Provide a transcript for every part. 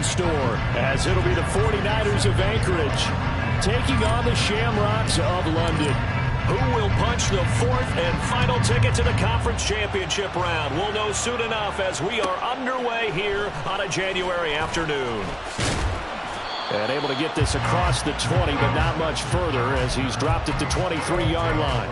in store, as it'll be the 49ers of Anchorage taking on the Shamrocks of London. Who will punch the fourth and final ticket to the conference championship round? We'll know soon enough as we are underway here on a January afternoon. And able to get this across the 20, but not much further as he's dropped at the 23-yard line.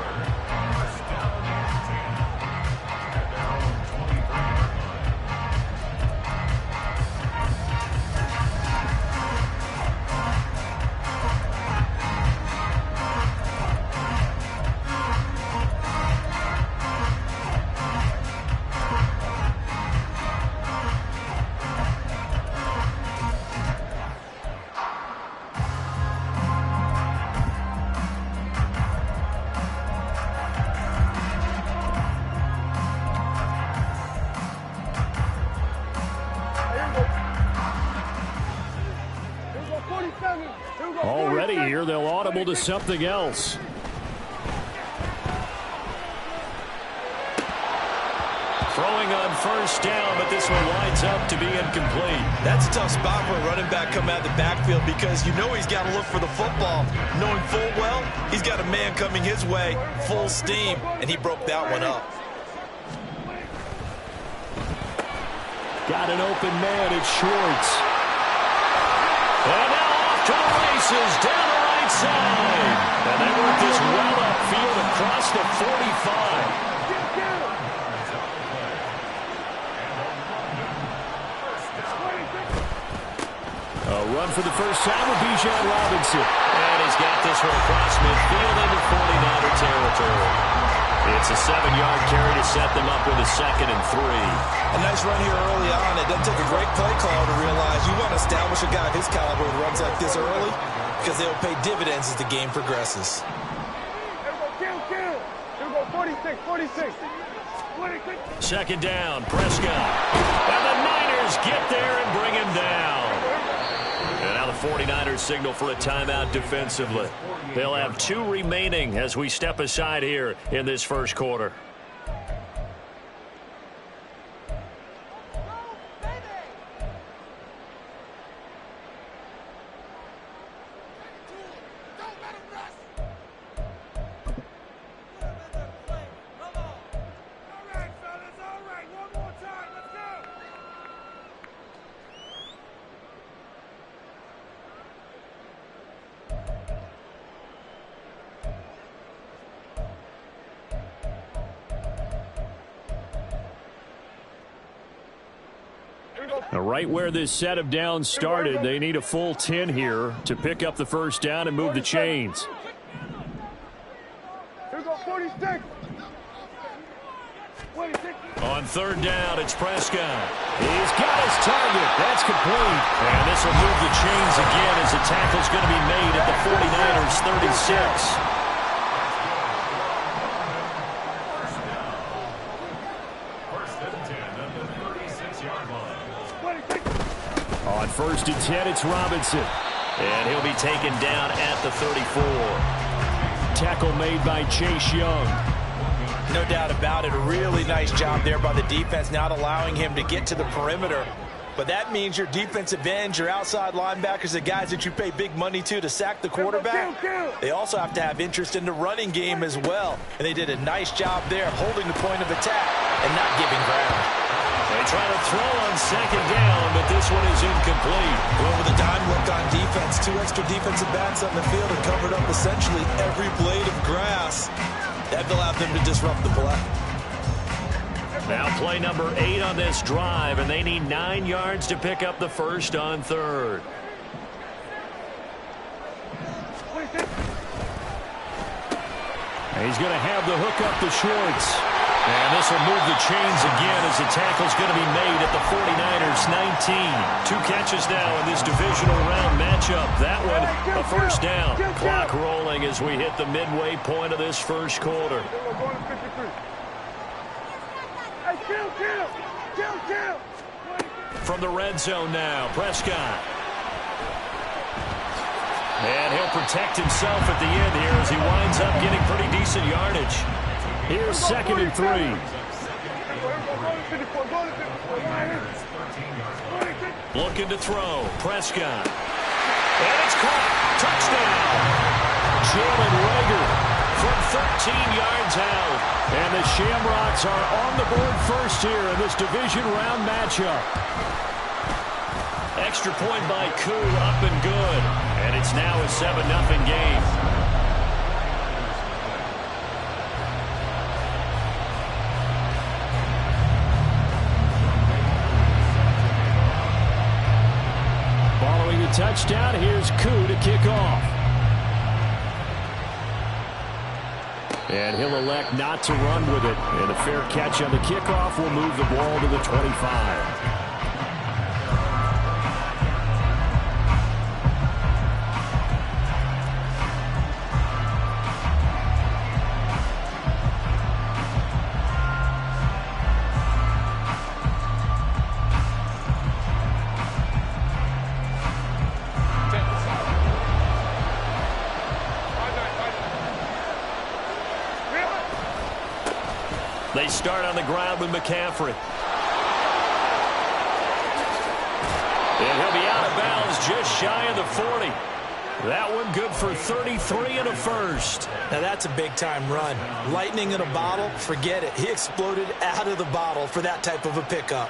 Already here, they'll audible to something else. Throwing on first down, but this one winds up to be incomplete. That's a tough spot for a running back coming out of the backfield because you know he's got to look for the football. Knowing full well, he's got a man coming his way, full steam, and he broke that one up. Got an open man, it's Schwartz. And now off to the races, down the right side. And they work this well upfield across the 45. A run for the first time with Bijan Robinson. And he's got this one across midfield into 49er territory. It's a 7-yard carry to set them up with a 2nd and 3. A nice run here early on. It doesn't take a great play caller to realize you want to establish a guy of his caliber who runs like this early because they'll pay dividends as the game progresses. Here we go, 46, 46. 26. Second down, Prescott. And the Niners get there and bring him down. And now the 49ers signal for a timeout defensively. They'll have 2 remaining as we step aside here in this first quarter. Now, right where this set of downs started, they need a full 10 here to pick up the first down and move the chains. Here we go, 46. 26. On third down, it's Prescott. He's got his target. That's complete. And this will move the chains again as the tackle's going to be made at the 49ers' 36. On 1st and 10, it's Robinson. And he'll be taken down at the 34. Tackle made by Chase Young. No doubt about it. A really nice job there by the defense, not allowing him to get to the perimeter. But that means your defensive ends, your outside linebackers, the guys that you pay big money to sack the quarterback, they also have to have interest in the running game as well. And they did a nice job there holding the point of attack and not giving ground. They try to throw on second down, but this one is incomplete. Well, with a dime look on defense, 2 extra defensive backs on the field and covered up essentially every blade of grass. That allowed them to disrupt the play. Now play number 8 on this drive, and they need 9 yards to pick up the first on third. And he's going to have the hook up to Schwartz. And this will move the chains again as the tackle's going to be made at the 49ers' 19. 2 catches now in this divisional round matchup. That one, a first down. Clock rolling as we hit the midway point of this first quarter. From the red zone now, Prescott. And he'll protect himself at the end here as he winds up getting pretty decent yardage. Here's 2nd and 3. Looking to throw. Prescott. And it's caught. Touchdown. Jalen Reagor from 13 yards out. And the Shamrocks are on the board first here in this division round matchup. Extra point by Koo, up and good. And it's now a 7-0 game. Following the touchdown, here's Koo to kick off. And he'll elect not to run with it. And a fair catch on the kickoff will move the ball to the 25. They start on the ground with McCaffrey. And he'll be out of bounds just shy of the 40. That one good for 33 and a first. Now that's a big-time run. Lightning in a bottle, forget it. He exploded out of the bottle for that type of a pickup.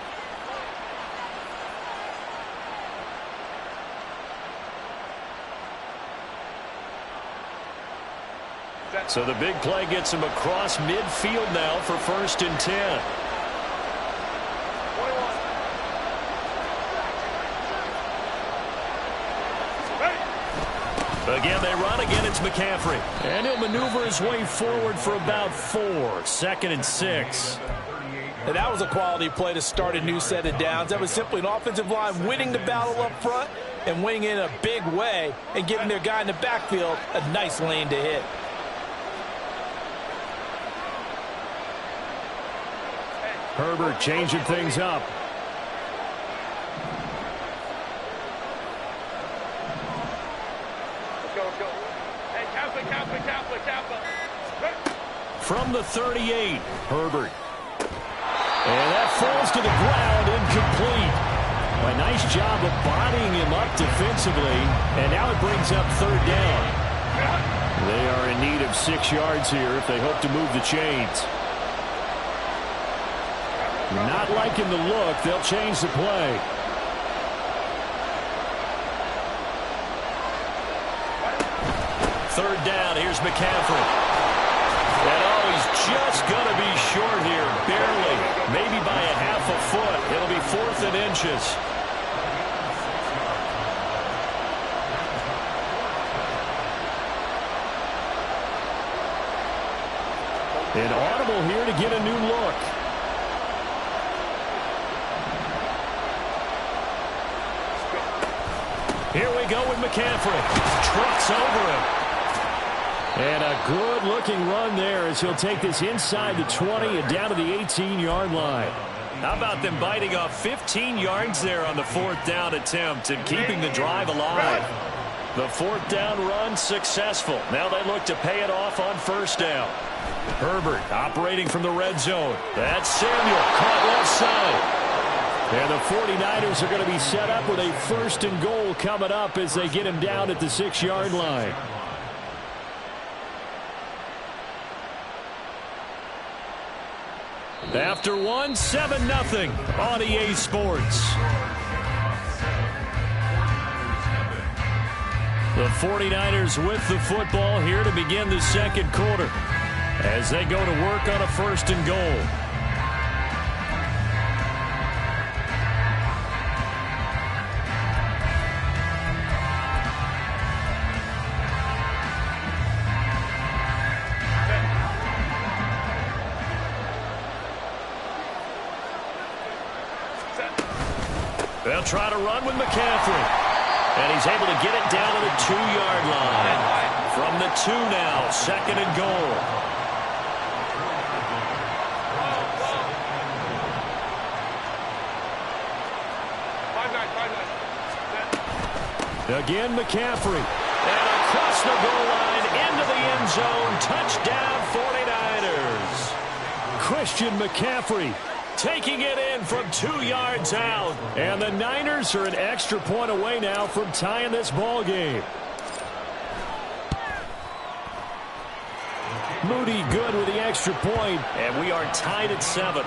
So the big play gets him across midfield now for 1st and 10. Again, they run. Again, it's McCaffrey. And he'll maneuver his way forward for about 4. 2nd and 6. And that was a quality play to start a new set of downs. That was simply an offensive line winning the battle up front and winning in a big way and giving their guy in the backfield a nice lane to hit. Herbert changing things up. Let's go. Hey, Kappa. From the 38, Herbert. And that falls to the ground, incomplete. A nice job of bodying him up defensively, and now it brings up 3rd down. They are in need of 6 yards here if they hope to move the chains. Not liking the look. They'll change the play. Third down. Here's McCaffrey. And he's just going to be short here. Barely. Maybe by a half a foot. It'll be 4th and inches. An audible here to get a new look. Here we go with McCaffrey. Trucks over him. And a good-looking run there as he'll take this inside the 20 and down to the 18-yard line. How about them biting off 15 yards there on the 4th down attempt and keeping the drive alive? The 4th down run successful. Now they look to pay it off on 1st down. Herbert operating from the red zone. That's Samuel caught left side. And the 49ers are going to be set up with a 1st and goal coming up as they get him down at the 6-yard line. After 1, 7-0 on EA Sports. The 49ers with the football here to begin the 2nd quarter as they go to work on a 1st and goal. They'll try to run with McCaffrey. And he's able to get it down to the 2-yard line. From the 2 now, 2nd and goal. Again, McCaffrey. And across the goal line, into the end zone. Touchdown, 49ers. Christian McCaffrey taking it in from 2 yards out. And the Niners are an extra point away now from tying this ball game. Moody good with the extra point. And we are tied at 7.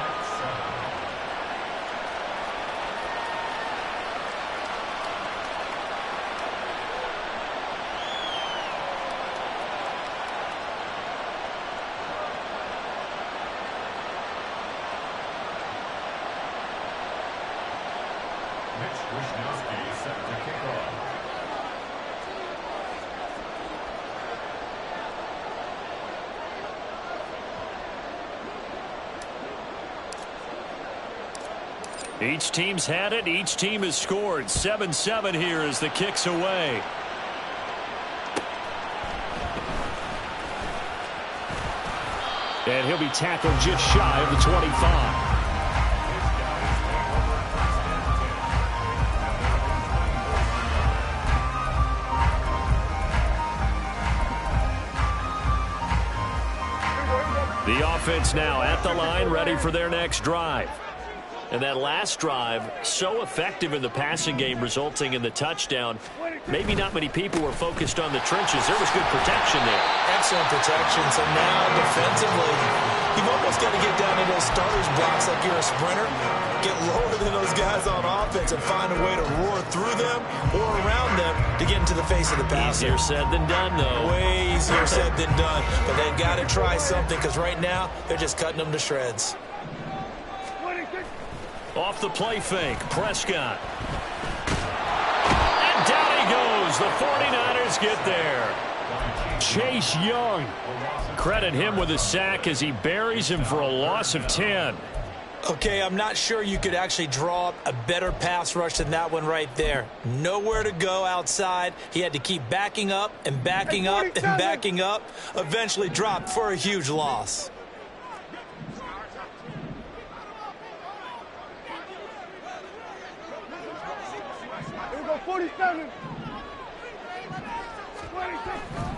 Each team's had it. Each team has scored. 7-7 here as the kick's away. And he'll be tackled just shy of the 25. The offense now at the line, ready for their next drive. And that last drive, so effective in the passing game, resulting in the touchdown. Maybe not many people were focused on the trenches. There was good protection there. Excellent protection. So now defensively, you've almost got to get down to those starters blocks like you're a sprinter. Get lower than those guys on offense and find a way to roar through them or around them to get into the face of the passer. Easier said than done, though. Way easier said than done. But they've got to try something because right now they're just cutting them to shreds. Off the play fake, Prescott. And down he goes. The 49ers get there. Chase Young. Credit him with a sack as he buries him for a loss of 10. Okay, I'm not sure you could actually draw up a better pass rush than that one right there. Nowhere to go outside. He had to keep backing up and backing up and backing up. Eventually dropped for a huge loss.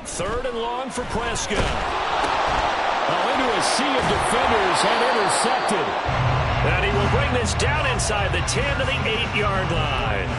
Third and long for Prescott. Into a sea of defenders and intercepted. And he will bring this down inside the 10 to the 8-yard line.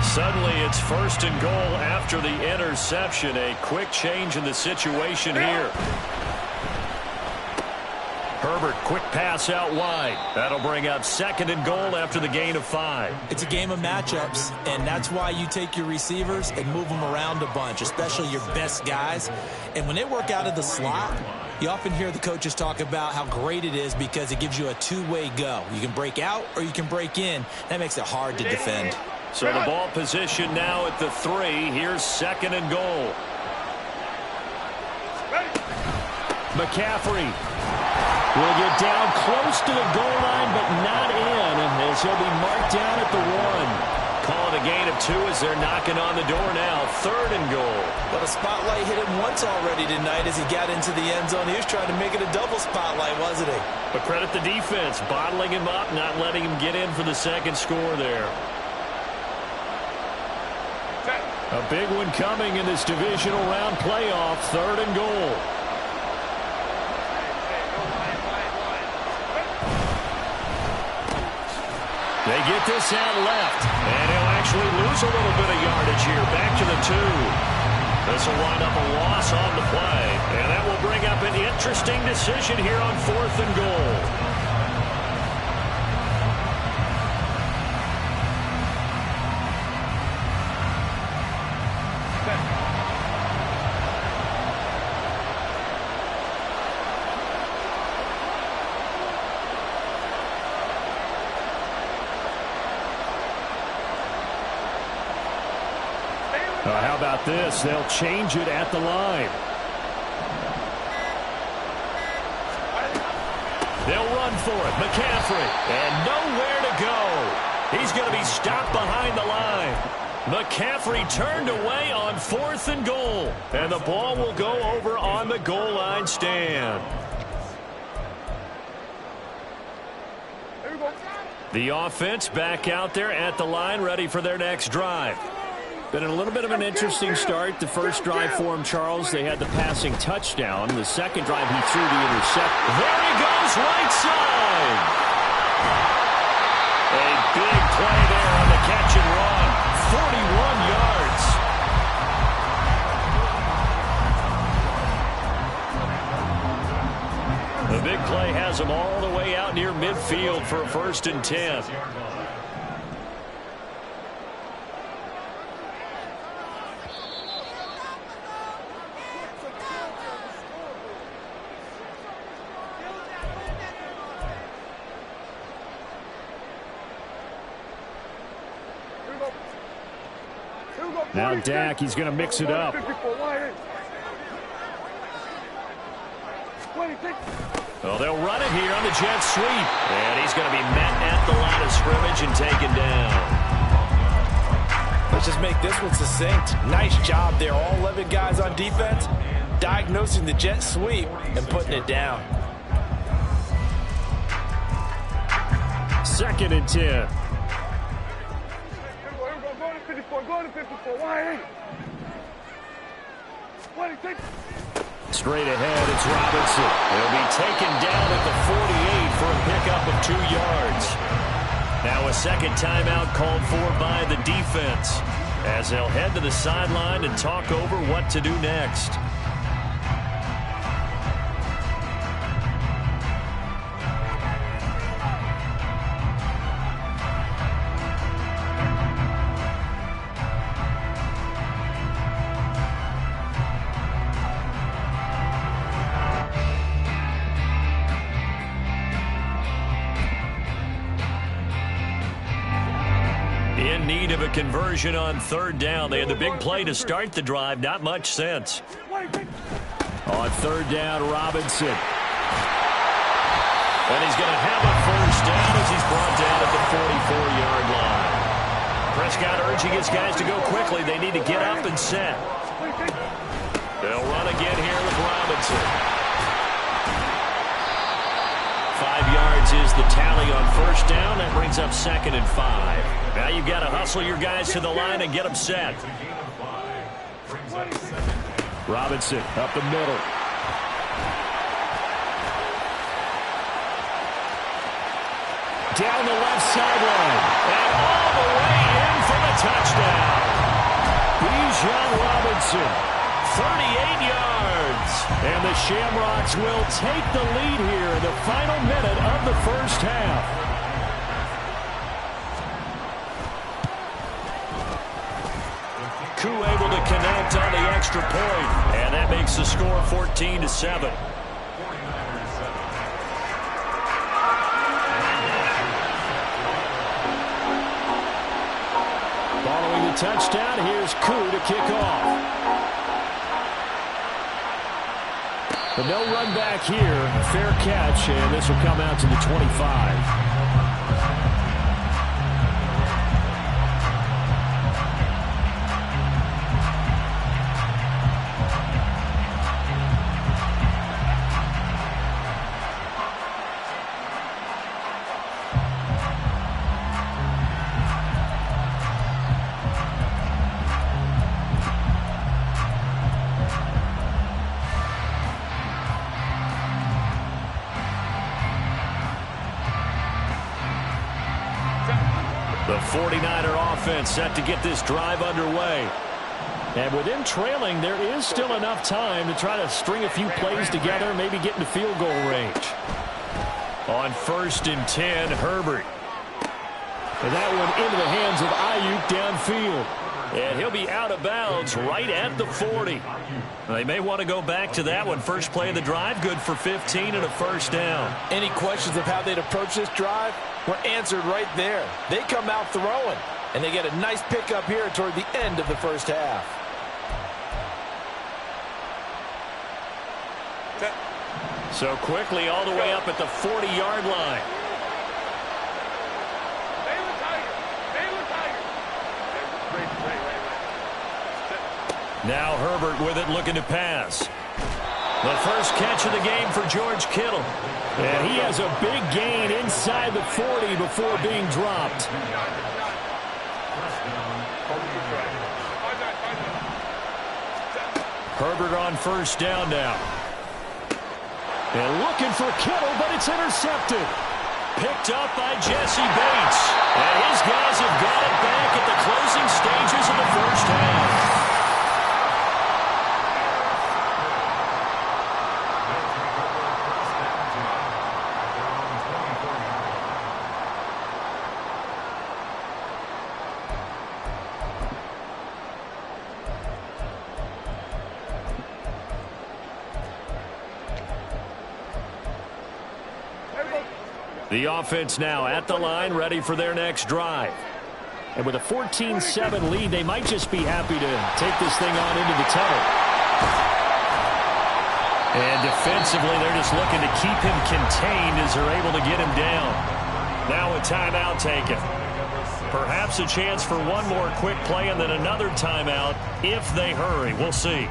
Suddenly it's first and goal after the interception. A quick change in the situation here. Herbert, quick pass out wide. That'll bring up second and goal after the gain of 5. It's a game of matchups, and that's why you take your receivers and move them around a bunch, especially your best guys. And when they work out of the slot, you often hear the coaches talk about how great it is because it gives you a two-way go. You can break out or you can break in. That makes it hard to defend. So the ball position now at the 3. Here's second and goal. McCaffrey will get down close to the goal line, but not in, as he'll be marked down at the 1. Calling a gain of 2 as they're knocking on the door now. Third and goal. But a spotlight hit him once already tonight as he got into the end zone. He was trying to make it a double spotlight, wasn't he? But credit the defense, bottling him up, not letting him get in for the second score there. A big one coming in this divisional round playoff. Third and goal. They get this out left, and he'll actually lose a little bit of yardage here. Back to the 2. This will wind up a loss on the play, and that will bring up an interesting decision here on fourth and goal. How about this? They'll change it at the line. They'll run for it. McCaffrey. And nowhere to go. He's going to be stopped behind the line. McCaffrey turned away on 4th and goal. And the ball will go over on the goal line stand. The offense back out there at the line, ready for their next drive. Been a little bit of an interesting start. The first drive for him, Charles, they had the passing touchdown. The second drive, he threw the intercept. There he goes, right side. A big play there on the catch and run. 41 yards. The big play has him all the way out near midfield for a 1st and 10. Now Dak, he's going to mix it up. Well, they'll run it here on the jet sweep. And he's going to be met at the line of scrimmage and taken down. Let's just make this one succinct. Nice job there. All 11 guys on defense diagnosing the jet sweep and putting it down. 2nd and 10. Straight ahead, it's Robinson. He'll be taken down at the 48 for a pickup of 2 yards. Now a second timeout called for by the defense as they'll head to the sideline and talk over what to do next. In need of a conversion on 3rd down. They had the big play to start the drive. Not much sense. On 3rd down, Robinson. And he's going to have a 1st down as he's brought down at the 44-yard line. Prescott urging his guys to go quickly. They need to get up and set. They'll run again here with Robinson. 5 yards is the tally on 1st down. That brings up 2nd and 5. Now you've got to hustle your guys to the line and get them set. Robinson up the middle. Down the left sideline. And all the way in for the touchdown. Bijan Robinson, 38 yards. And the Shamrocks will take the lead here in the final minute of the 1st half. Koo able to connect on the extra point, and that makes the score 14-7. Following the touchdown, here's Koo to kick off. But no run back here. Fair catch, and this will come out to the 25. The 49er offense set to get this drive underway. And with them trailing, there is still enough time to try to string a few plays together, maybe get into field goal range. On 1st and 10, Herbert. And that one into the hands of Ayuk downfield. And he'll be out of bounds right at the 40. They may want to go back to that one. First play of the drive, good for 15 and a 1st down. Any questions of how they'd approach this drive were answered right there. They come out throwing, and they get a nice pickup here toward the end of the 1st half. So quickly all the way up at the 40-yard line. Great play. Now Herbert with it, looking to pass. The first catch of the game for George Kittle. And he has a big gain inside the 40 before being dropped. Herbert on first down now. And looking for Kittle, but it's intercepted. Picked up by Jesse Bates. And his guys have got it back at the closing stages of the first half. The offense now at the line, ready for their next drive. And with a 14-7 lead, they might just be happy to take this thing on into the tunnel. And defensively, they're just looking to keep him contained as they're able to get him down. Now a timeout taken. Perhaps a chance for one more quick play and then another timeout if they hurry. We'll see.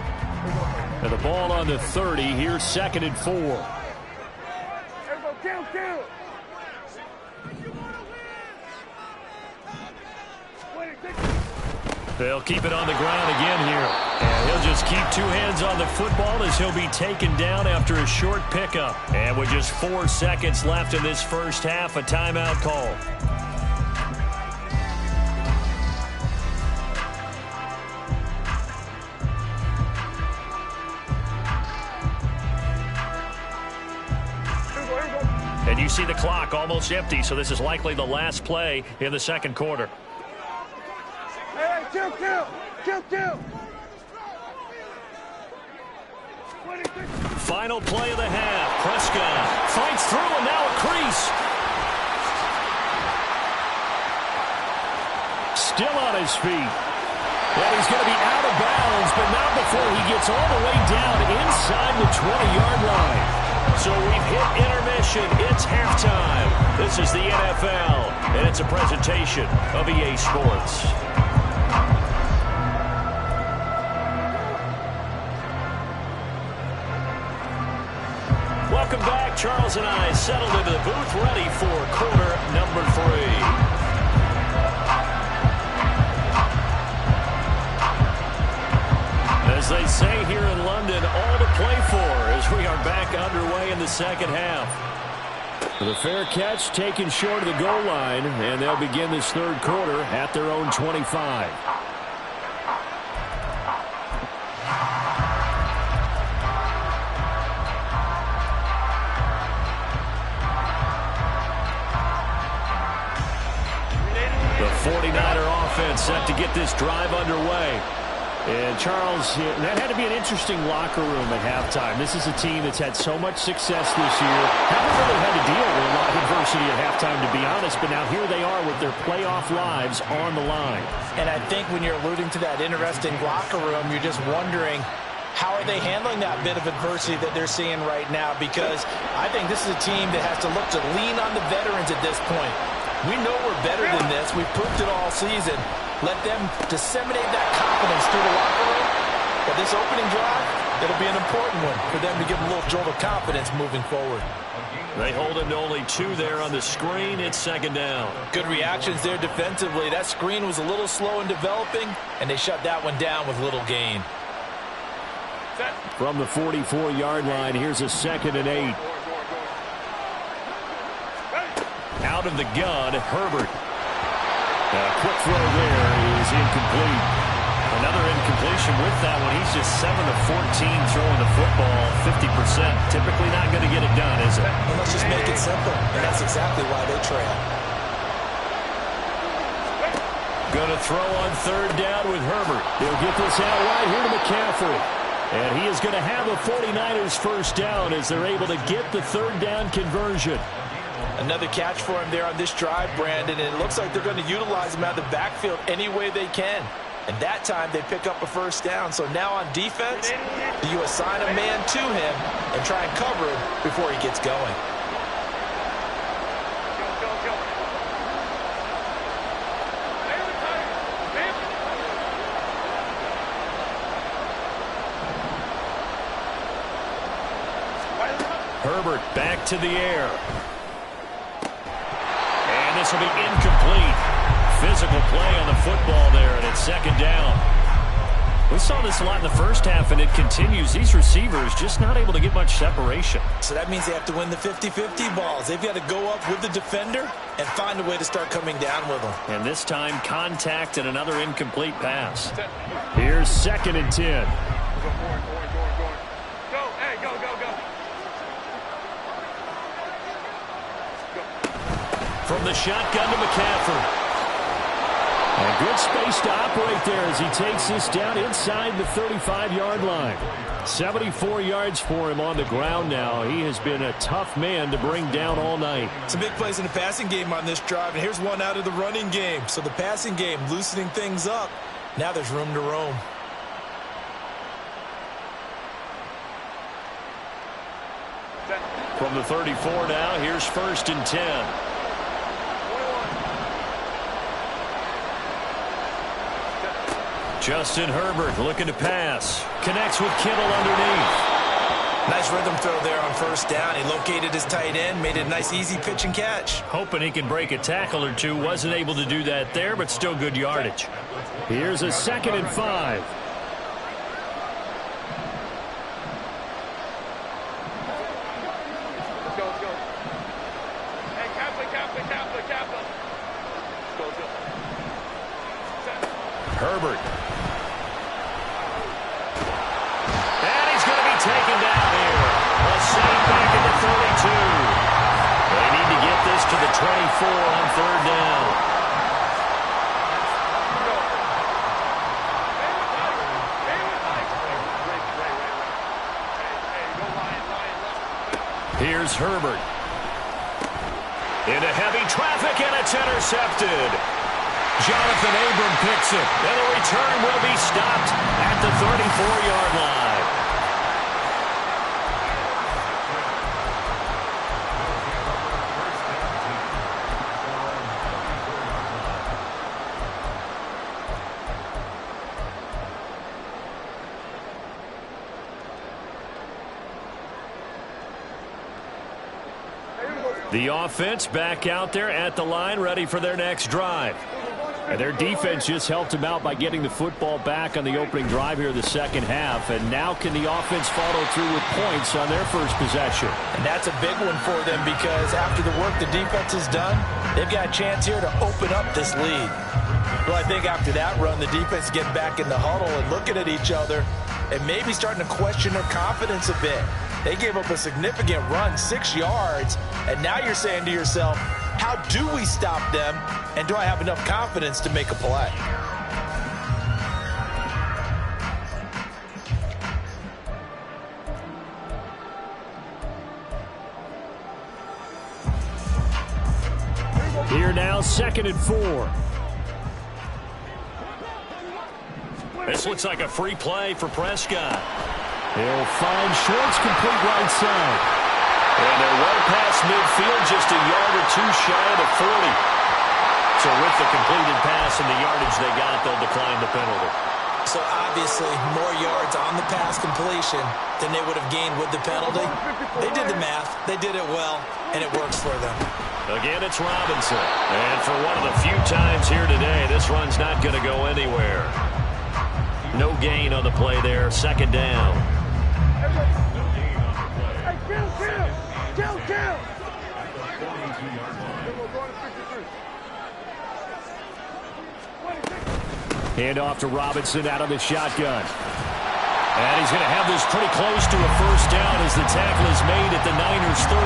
And the ball on the 30. Here's 2nd and 4. They'll keep it on the ground again here. And he'll just keep two hands on the football as he'll be taken down after a short pickup. And with just 4 seconds left in this first half, a timeout call. And you see the clock almost empty, so this is likely the last play in the second quarter. Kill. Final play of the half. Prescott fights through, and now a crease. Still on his feet. And he's going to be out of bounds, but not before he gets all the way down inside the 20-yard line. So we've hit intermission. It's halftime. This is the NFL, and it's a presentation of EA Sports. Welcome back. Charles and I settled into the booth, ready for quarter number 3. As they say here in London, all to play for as we are back underway in the second half. The fair catch taken short of the goal line, and they'll begin this third quarter at their own 25. The 49er offense set to get this drive underway. And Charles, that had to be an interesting locker room at halftime. This is a team that's had so much success this year. Haven't really had to deal with a lot of adversity at halftime, to be honest. But now here they are with their playoff lives on the line. And I think when you're alluding to that interesting locker room, you're just wondering, how are they handling that bit of adversity that they're seeing right now? Because I think this is a team that has to look to lean on the veterans at this point. We know we're better than this. We've proved it all season. Let them disseminate that confidence through the locker room. But this opening drive, it'll be an important one for them to give them a little jolt of confidence moving forward. They hold him to only 2 there on the screen. It's second down. Good reactions there defensively. That screen was a little slow in developing, and they shut that one down with little gain. From the 44-yard line, here's a 2nd and 8. Out of the gun, Herbert. A quick throw there is incomplete. Another incompletion with that one. He's just 7 of 14 throwing the football, 50%. Typically not going to get it done, is it? Well, let's just make it simple, and that's exactly why they trail. Going to throw on third down with Herbert. He'll get this out wide here to McCaffrey. And he is going to have the 49ers first down as they're able to get the third down conversion. Another catch for him there on this drive, Brandon, and it looks like they're going to utilize him out of the backfield any way they can. And that time they pick up a first down. So now on defense, you assign a man to him and try and cover him before he gets going. Herbert back to the air. And this will be incomplete. Physical play on the football there, and it's second down. We saw this a lot in the first half, and it continues. These receivers just not able to get much separation. So that means they have to win the 50-50 balls. They've got to go up with the defender and find a way to start coming down with them. And this time, contact and another incomplete pass. Here's 2nd and 10. From the shotgun to McCaffrey. And good space to operate there as he takes this down inside the 35-yard line. 74 yards for him on the ground now. He has been a tough man to bring down all night. Some big plays in the passing game on this drive, and here's one out of the running game. So the passing game loosening things up. Now there's room to roam. From the 34 now, here's 1st and 10. Justin Herbert looking to pass. Connects with Kittle underneath. Nice rhythm throw there on 1st down. He located his tight end, made it a nice easy pitch and catch. Hoping he can break a tackle or two. Wasn't able to do that there, but still good yardage. Here's a 2nd and 5. Herbert. And he's going to be taken down here. A safe back at the 32. They need to get this to the 24 on 3rd down. Here's Herbert. Into heavy traffic, and it's intercepted. Jonathan Abram picks it, and the return will be stopped at the 34-yard line. The offense back out there at the line, ready for their next drive. And their defense just helped them out by getting the football back on the opening drive here in the 2nd half. And now can the offense follow through with points on their first possession? And that's a big one for them because after the work the defense has done, they've got a chance here to open up this lead. Well, I think after that run, the defense getting back in the huddle and looking at each other and maybe starting to question their confidence a bit. They gave up a significant run, 6 yards, and now you're saying to yourself, how do we stop them, and do I have enough confidence to make a play? Here now, 2nd and 4. This looks like a free play for Prescott. He'll find Schwartz complete right side. And they're well past midfield, just a yard or two shy of the 40. So with the completed pass and the yardage they got, they'll decline the penalty. So obviously more yards on the pass completion than they would have gained with the penalty. They did the math. They did it well, and it works for them. Again, it's Robinson. And for one of the few times here today, this run's not going to go anywhere. No gain on the play there. 2nd down. Hand off to Robinson out of the shotgun. And he's going to have this pretty close to a 1st down as the tackle is made at the Niners' 34.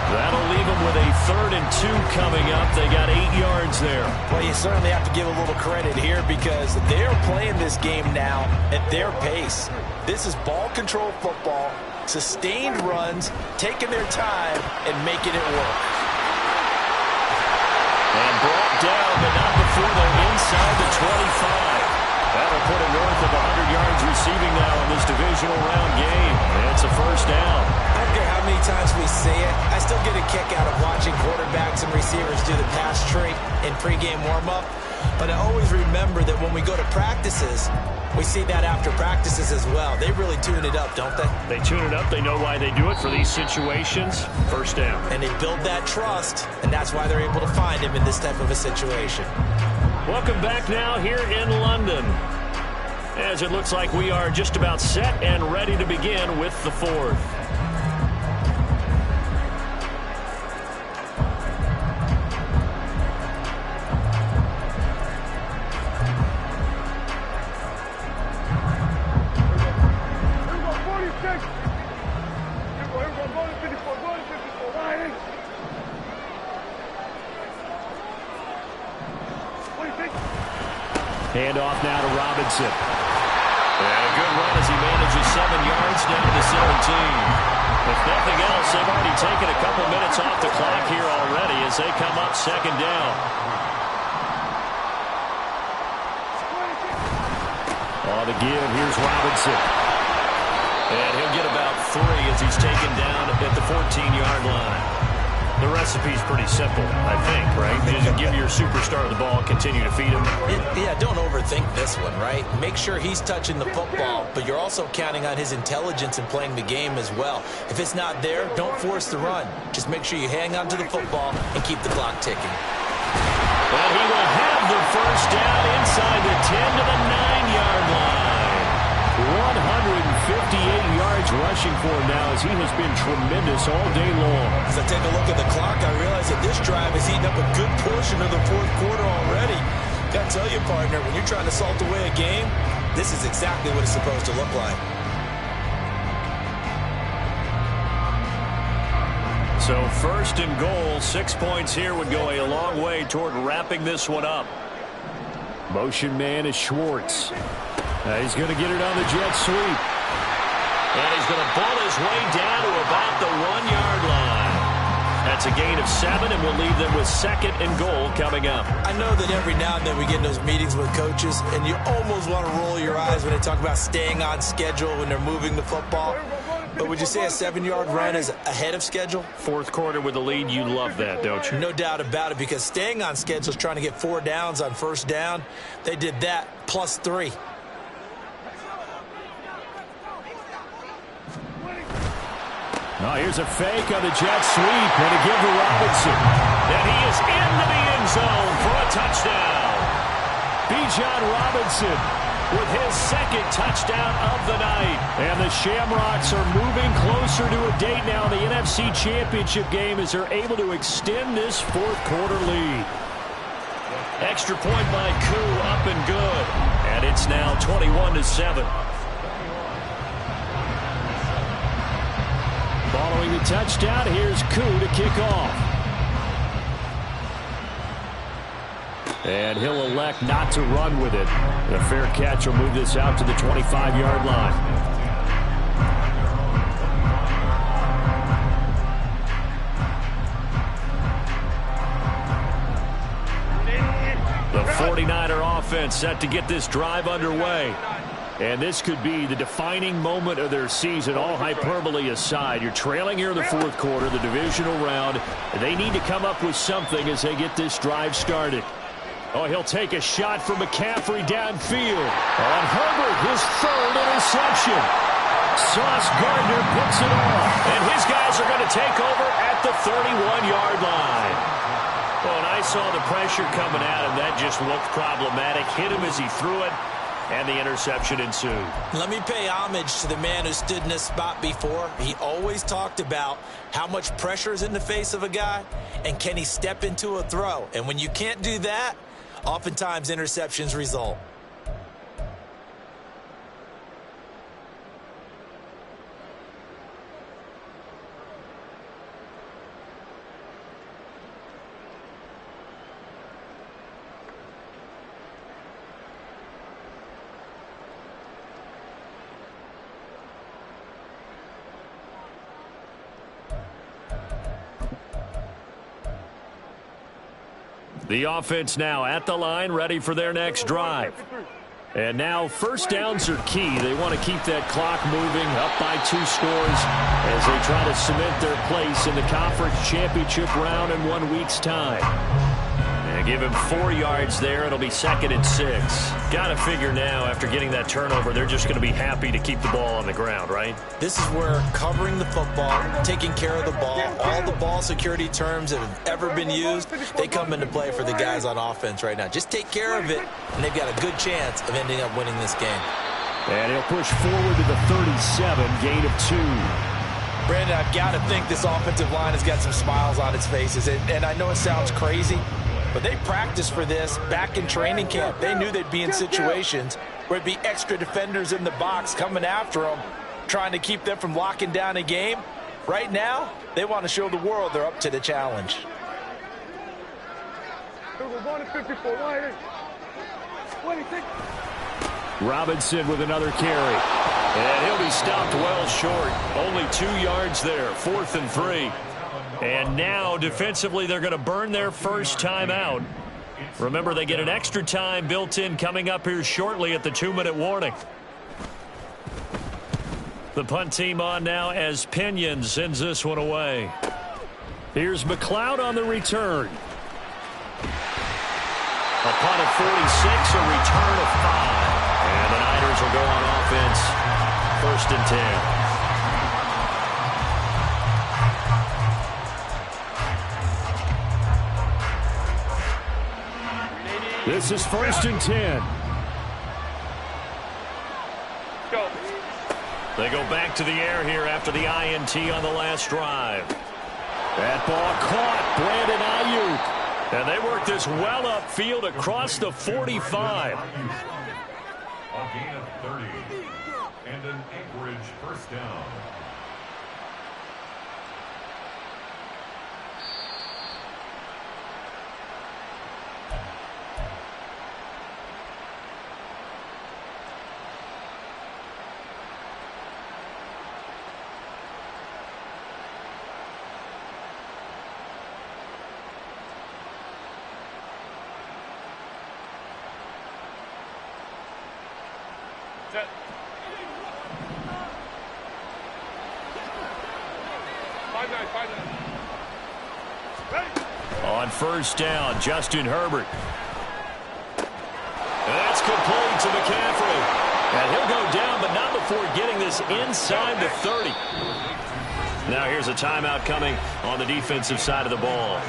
That'll leave them with a 3rd and 2 coming up. They got 8 yards there. Well, you certainly have to give a little credit here because they're playing this game now at their pace. This is ball control football, sustained runs, taking their time, and making it work. And brought down, but not before they're inside the 25. That'll put him north of 100 yards receiving now in this divisional round game. And it's a 1st down. I don't care how many times we say it, I still get a kick out of watching quarterbacks and receivers do the pass tree in pregame warm-up. But I always remember that when we go to practices, we see that after practices as well. They really tune it up, don't they? They tune it up. They know why they do it for these situations. First down. And they build that trust, and that's why they're able to find him in this type of a situation. Welcome back now here in London, as it looks like we are just about set and ready to begin with the fourth. Handoff now to Robinson. And a good run as he manages 7 yards down to 17. If nothing else, they've already taken a couple minutes off the clock here already as they come up second down. On the give, here's Robinson. And he'll get about 3 as he's taken down at the 14-yard line. The recipe's pretty simple, I think, right? Just give your superstar the ball, continue to feed him. Yeah, don't overthink this one, right? Make sure he's touching the football, but you're also counting on his intelligence in playing the game as well. If it's not there, don't force the run. Just make sure you hang on to the football and keep the clock ticking. Well, he will have the first down inside the 10 to the 9-yard line. 158 yards rushing for him now as he has been tremendous all day long. As I take a look at the clock, I realize that this drive has eaten up a good portion of the fourth quarter already. Got to tell you, partner, when you're trying to salt away a game, this is exactly what it's supposed to look like. So first and goal, 6 points here would go a long way toward wrapping this one up. Motion man is Schwartz. He's going to get it on the jet sweep. And he's going to ball his way down to about the 1-yard line. That's a gain of 7, and we'll leave them with second and goal coming up. I know that every now and then we get in those meetings with coaches, and you almost want to roll your eyes when they talk about staying on schedule when they're moving the football. But would you say a 7-yard run is ahead of schedule? Fourth quarter with the lead, you love that, don't you? No doubt about it, because staying on schedule is trying to get 4 downs on first down. They did that plus 3. Now here's a fake on the jet sweep and a give to Robinson. And he is into the end zone for a touchdown. Bijan Robinson with his second touchdown of the night. And the Shamrocks are moving closer to a date now in the NFC Championship game as they're able to extend this fourth quarter lead. Extra point by Koo, up and good. And it's now 21-7. Following the touchdown, here's Koo to kick off. And he'll elect not to run with it. The fair catch will move this out to the 25-yard line. The 49er offense set to get this drive underway. And this could be the defining moment of their season, all hyperbole aside. You're trailing here in the fourth quarter, the divisional round. They need to come up with something as they get this drive started. Oh, he'll take a shot from McCaffrey downfield. On Herbert, his third interception. Sauce Gardner picks it off. And his guys are going to take over at the 31-yard line. Well, and I saw the pressure coming at him. That just looked problematic. Hit him as he threw it. And the interception ensued. Let me pay homage to the man who stood in this spot before. He always talked about how much pressure is in the face of a guy and can he step into a throw. And when you can't do that, oftentimes interceptions result. The offense now at the line, ready for their next drive. And now first downs are key. They want to keep that clock moving, up by 2 scores as they try to cement their place in the conference championship round in 1 week's time. And Give him 4 yards there. It'll be 2nd and 6. Got to figure now, after getting that turnover, they're just going to be happy to keep the ball on the ground, right? This is where covering the football, taking care of the ball, all the ball security terms that have ever been used, they come into play for the guys on offense right now. Just take care of it, and they've got a good chance of ending up winning this game. And he'll push forward to the 37, gain of 2. Brandon, I've got to think this offensive line has got some smiles on its faces, and I know it sounds crazy, but they practiced for this back in training camp. They knew they'd be in situations where it'd be extra defenders in the box coming after them, trying to keep them from locking down a game. Right now, they want to show the world they're up to the challenge. Robinson with another carry. And he'll be stopped well short. Only 2 yards there, 4th and 3. And now, defensively, they're going to burn their first time out. Remember, they get an extra time built in coming up here shortly at the 2-minute warning. The punt team on now as Pinion sends this one away. Here's McLeod on the return. A punt of 46, a return of 5. And the Niners will go on offense, 1st and 10. This is 1st and 10. Go. They go back to the air here after the INT on the last drive. That ball caught. Brandon Ayuk. And they work this well upfield across the 45. A gain of 30 and an Anchorage first down. On 1st down, Justin Herbert. That's complete to McCaffrey. And he'll go down, but not before getting this inside the 30. Now here's a timeout coming on the defensive side of the ball.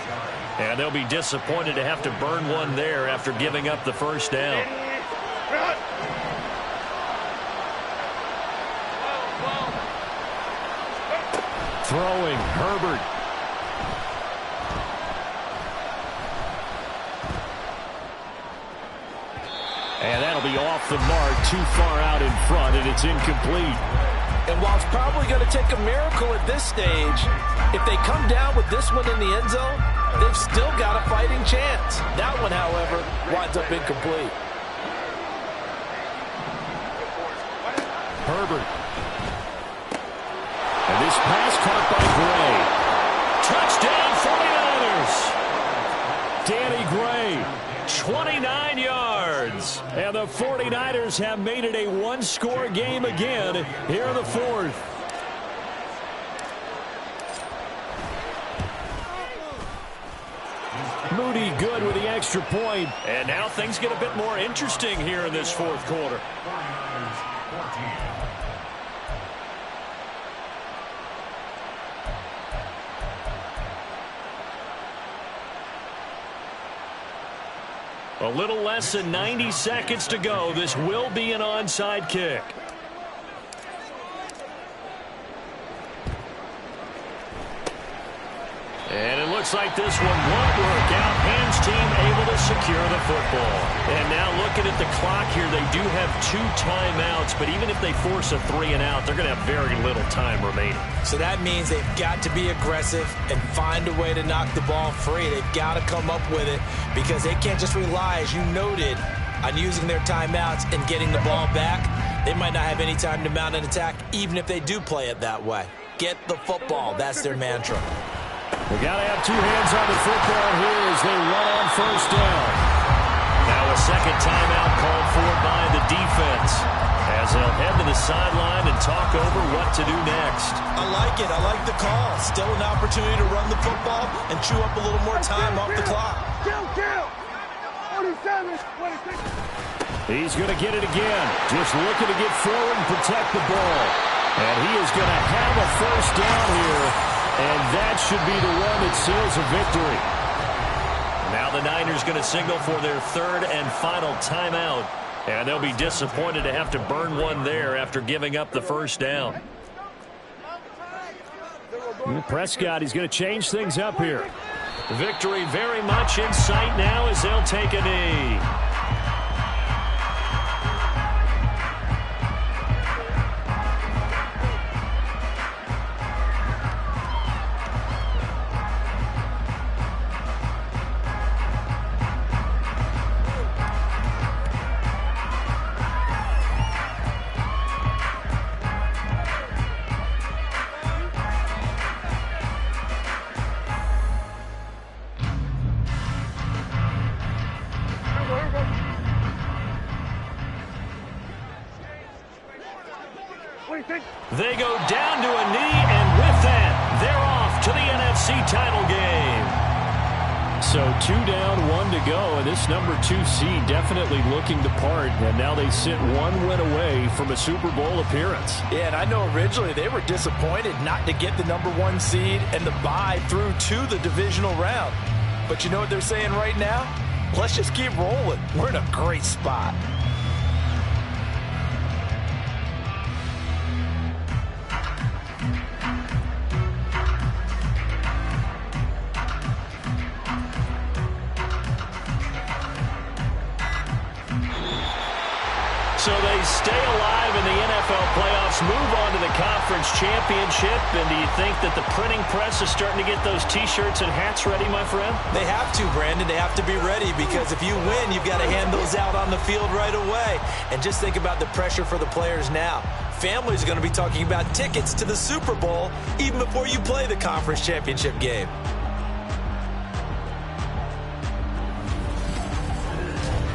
And they'll be disappointed to have to burn one there after giving up the first down. Throwing, Herbert. And that'll be off the mark, too far out in front, and it's incomplete. And while it's probably going to take a miracle at this stage, if they come down with this one in the end zone, they've still got a fighting chance. That one, however, winds up incomplete. Herbert. And this pass caught by Gray. Touchdown 49ers. Danny Gray. 29 yards. And the 49ers have made it a one-score game again here in the 4th. Moody good with the extra point. And now things get a bit more interesting here in this 4th quarter. 49ers 14. A little less than 90 seconds to go. This will be an onside kick. And it looks like this one won't work out. Rams team able to secure the football. And now looking at the clock here, they do have 2 timeouts, but even if they force a 3-and-out, they're going to have very little time remaining. So that means they've got to be aggressive and find a way to knock the ball free. They've got to come up with it because they can't just rely, as you noted, on using their timeouts and getting the ball back. They might not have any time to mount an attack, even if they do play it that way. Get the football. That's their mantra. We got to have 2 hands on the football here as they run on 1st down. Now a second timeout called for by the defense as they'll head to the sideline and talk over what to do next. I like it. I like the call. Still an opportunity to run the football and chew up a little more time off the clock. He's going to get it again. Just looking to get forward and protect the ball. And he is going to have a first down here. And that should be the one that seals a victory. Now the Niners going to signal for their third and final timeout. And they'll be disappointed to have to burn one there after giving up the first down. Prescott, he's going to change things up here. Victory very much in sight now as they'll take a knee. They go down to a knee, and with that, they're off to the NFC title game. So 2 down, 1 to go, and this number 2 seed definitely looking the part, and now they sit 1 win away from a Super Bowl appearance. Yeah, and I know originally they were disappointed not to get the number 1 seed and the bye through to the divisional round. But you know what they're saying right now? Let's just keep rolling. We're in a great spot. So they stay alive in the NFL playoffs, move on to the conference championship. And do you think that the printing press is starting to get those T-shirts and hats ready, my friend? They have to, Brandon. They have to be ready because if you win, you've got to hand those out on the field right away. And just think about the pressure for the players now. Families are going to be talking about tickets to the Super Bowl even before you play the conference championship game.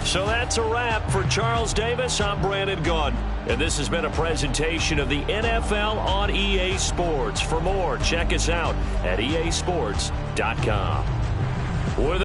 So that's a wrap for Charles Davis. I'm Brandon Gaudin, and this has been a presentation of the NFL on EA Sports. For more, check us out at easports.com.